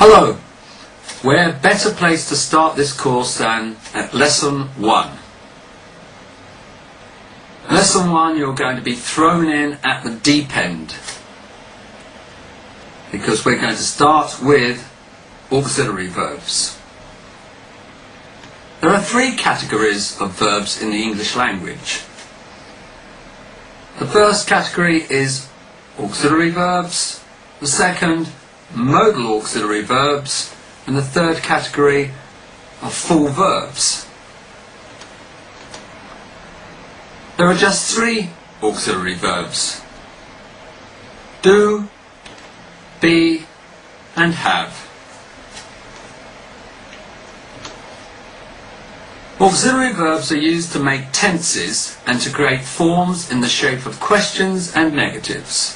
Hello, where better place to start this course than at lesson 1. Lesson 1 you're going to be thrown in at the deep end because we're going to start with auxiliary verbs. There are 3 categories of verbs in the English language. The first category is auxiliary verbs, the second modal auxiliary verbs, and the third category are full verbs. There are just 3 auxiliary verbs: do, be, and have. Auxiliary verbs are used to make tenses and to create forms in the shape of questions and negatives.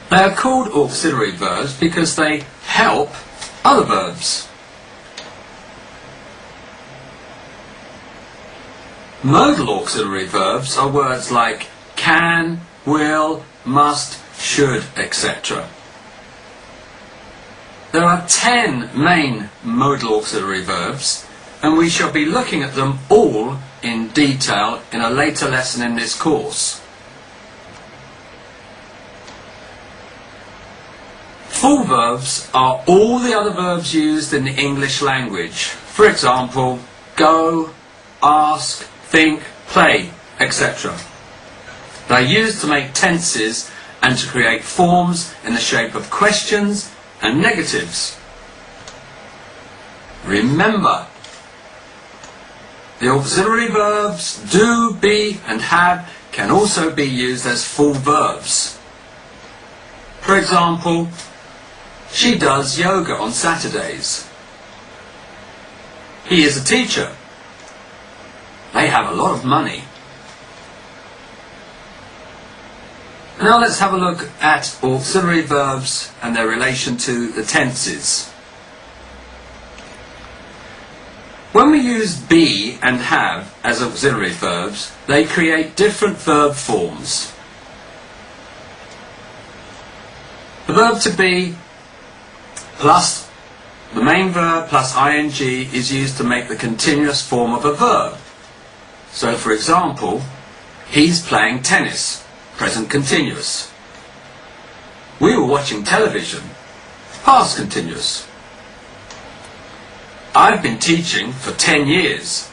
They are called auxiliary verbs because they help other verbs. Modal auxiliary verbs are words like can, will, must, should, etc. There are 10 main modal auxiliary verbs, and we shall be looking at them all in detail in a later lesson in this course. Full verbs are all the other verbs used in the English language. For example, go, ask, think, play, etc. They are used to make tenses and to create forms in the shape of questions and negatives. Remember, the auxiliary verbs do, be, and have can also be used as full verbs. For example, she does yoga on Saturdays. He is a teacher. They have a lot of money. Now let's have a look at auxiliary verbs and their relation to the tenses. When we use be and have as auxiliary verbs, they create different verb forms. The verb to be plus the main verb plus ing is used to make the continuous form of a verb. So for example, he's playing tennis, present continuous. We were watching television, past continuous. I've been teaching for 10 years,